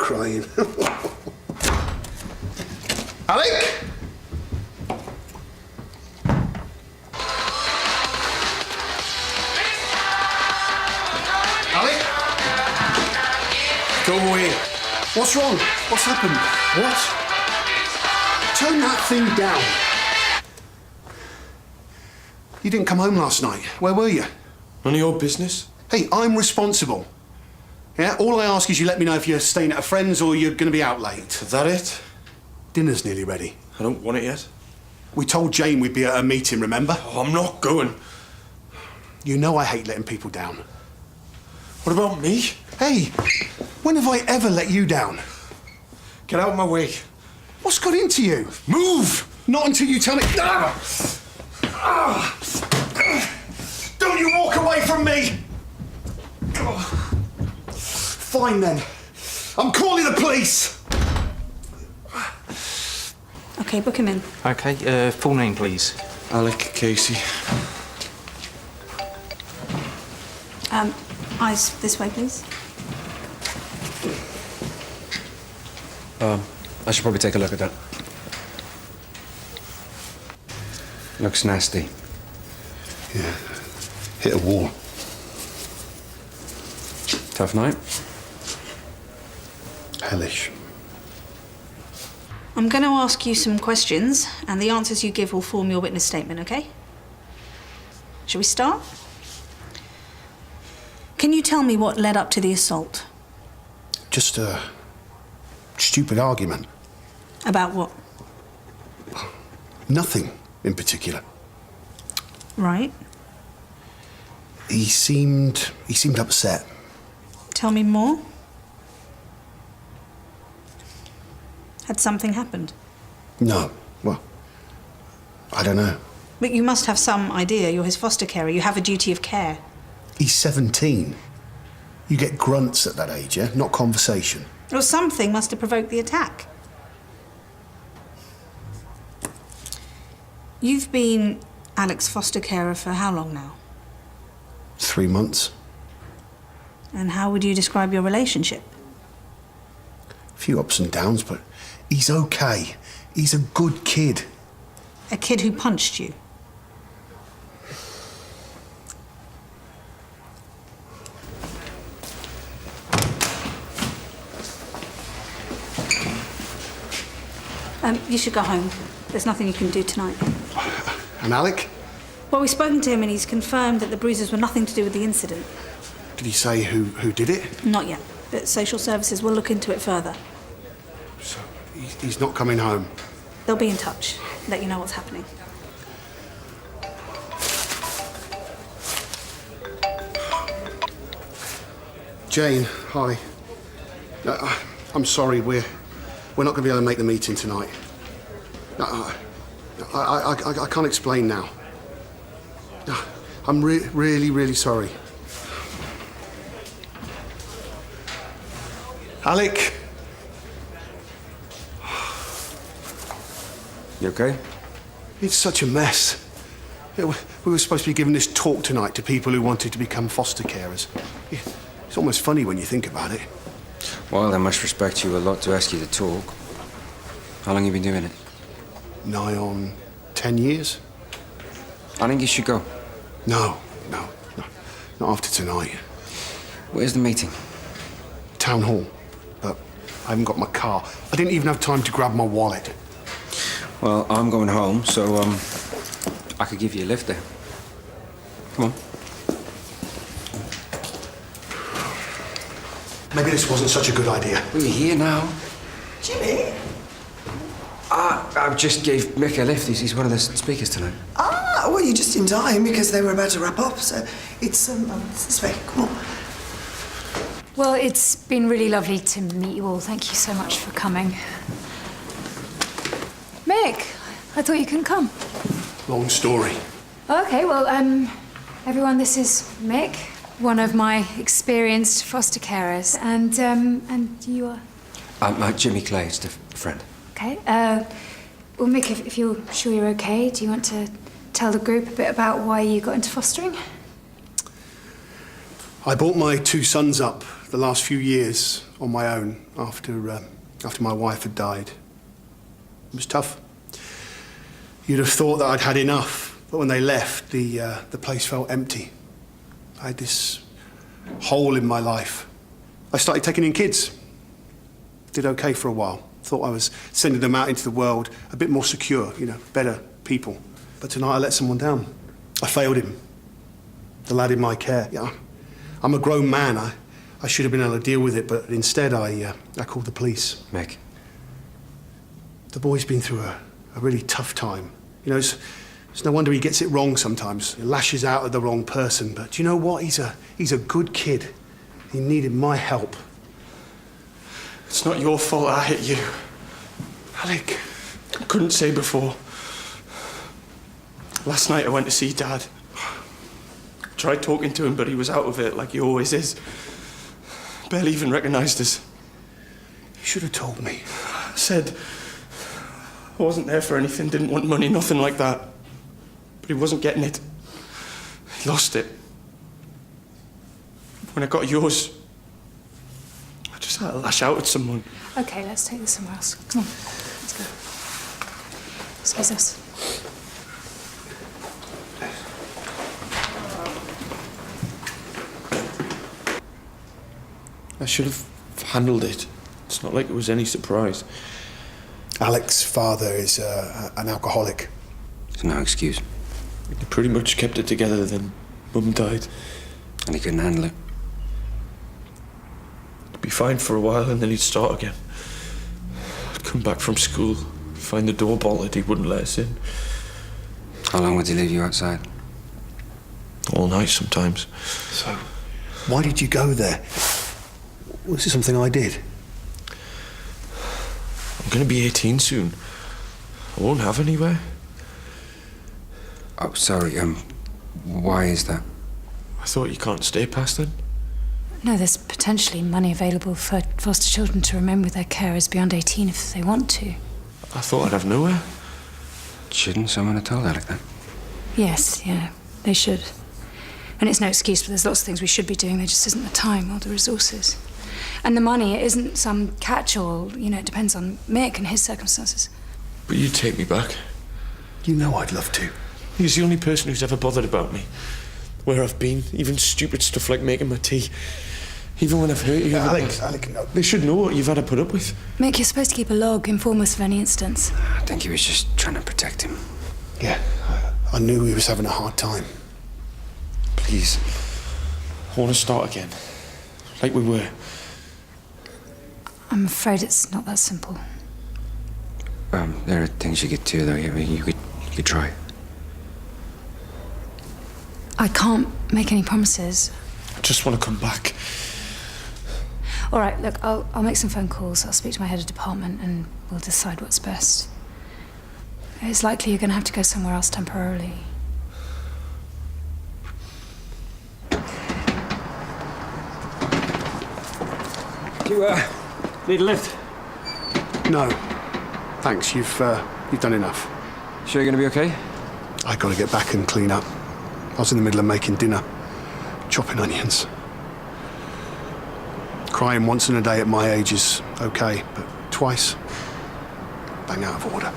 crying. Alec! Alec? Go away. What's wrong? What's happened? What? Turn that thing down. You didn't come home last night. Where were you? None of your business. Hey, I'm responsible. Yeah, all I ask is you let me know if you're staying at a friend's or you're going to be out late. Is that it? Dinner's nearly ready. I don't want it yet. We told Jane we'd be at a meeting, remember? Oh, I'm not going. You know I hate letting people down. What about me? Hey, when have I ever let you down? Get out of my way. What's got into you? Move! Not until you tell me... Don't you walk away from me! Fine then. I'm calling the police! OK, book him in. OK, full name, please. Alec Casey. Eyes this way, please. I should probably take a look at that. Looks nasty. Yeah, hit a wall. Tough night? Hellish. I'm going to ask you some questions, and the answers you give will form your witness statement, OK? Shall we start? Can you tell me what led up to the assault? Just a stupid argument. About what? Nothing in particular. Right. He seemed upset. Tell me more. Had something happened? No. Well, I don't know. But you must have some idea. You're his foster carer. You have a duty of care. He's 17. You get grunts at that age, yeah? Not conversation. Or something must have provoked the attack. You've been Alec's foster carer for how long now? 3 months. And how would you describe your relationship? A few ups and downs, but he's okay. He's a good kid. A kid who punched you? You should go home. There's nothing you can do tonight. And Alec? Well, we've spoken to him and he's confirmed that the bruises were nothing to do with the incident. Did he say who did it? Not yet, but social services will look into it further. So he's not coming home? They'll be in touch, let you know what's happening. Jane, hi. I'm sorry, we're not going to be able to make the meeting tonight. I can't explain now. I'm really, really sorry. Alec! You okay? It's such a mess. We were supposed to be giving this talk tonight to people who wanted to become foster carers. It's almost funny when you think about it. Well, I must respect you a lot to ask you to talk. How long have you been doing it? Nigh on 10 years? I think you should go. No. Not after tonight. Where's the meeting? Town hall. But I haven't got my car. I didn't even have time to grab my wallet. Well, I'm going home, so, I could give you a lift there. Come on. Maybe this wasn't such a good idea. Well, you're here now. Jimmy? I just gave Mick a lift. He's one of the speakers tonight. Ah, well, you're just in time because they were about to wrap up, so it's this way. Come on. Well, it's been really lovely to meet you all. Thank you so much for coming. Mick, I thought you couldn't come. Long story. Okay, well, everyone, this is Mick, one of my experienced foster carers, and you are? Jimmy Clay, just a friend. Okay. Well, Mick, if you're sure you're okay, do you want to tell the group a bit about why you got into fostering? I brought my 2 sons up the last few years on my own after my wife had died. It was tough. You'd have thought that I'd had enough, but when they left, the place felt empty. I had this hole in my life. I started taking in kids. Did okay for a while. Thought I was sending them out into the world a bit more secure, better people. But tonight I let someone down. I failed him. The lad in my care. Yeah, I'm a grown man. I should have been able to deal with it, but instead I called the police. Mick. The boy's been through a really tough time. It's no wonder he gets it wrong sometimes. He lashes out at the wrong person. But do you know what? He's a good kid. He needed my help. It's not your fault I hit you. Alec. I couldn't say before. Last night I went to see Dad. Tried talking to him, but he was out of it, like he always is. Barely even recognised us. You should have told me. I said I wasn't there for anything, didn't want money, nothing like that. But he wasn't getting it. He lost it. When I got yours, I just had to lash out at someone. Okay, let's take this somewhere else. Come on, let's go. Excuse us. I should have handled it. It's not like it was any surprise. Alec's father is an alcoholic. There's no excuse. He pretty much kept it together then Mum died. And he couldn't handle it. He'd be fine for a while and then he'd start again. I'd come back from school, find the door bolted, he wouldn't let us in. How long would he leave you outside? All night sometimes. So, why did you go there? Was this something I did? I'm going to be 18 soon. I won't have anywhere. Oh, sorry, why is that? I thought you can't stay past then. No, there's potentially money available for foster children to remain with their carers beyond 18 if they want to. I thought I'd have nowhere. Shouldn't someone have told Alec that? Yes, yeah, they should. And it's no excuse, but there's lots of things we should be doing. There just isn't the time or the resources. And the money, it isn't some catch-all. It depends on Mick and his circumstances. But you'd take me back. You know I'd love to. He's the only person who's ever bothered about me. Where I've been, even stupid stuff like making my tea. Even when I've hurt you. Alec, no. They should know what you've had to put up with. Mick, you're supposed to keep a log, inform us of any incidents. I think he was just trying to protect him. Yeah, I knew he was having a hard time. Please. I want to start again. Like we were. I'm afraid it's not that simple. There are things you could do, though. I mean, you could try. I can't make any promises. I just want to come back. All right, look, I'll make some phone calls. I'll speak to my head of department and we'll decide what's best. It's likely you're going to have to go somewhere else temporarily. Do you, need a lift? No, thanks. You've done enough. Sure you're going to be okay? I got to get back and clean up. I was in the middle of making dinner, chopping onions. Crying once in a day at my age is okay, but twice, bang out of order.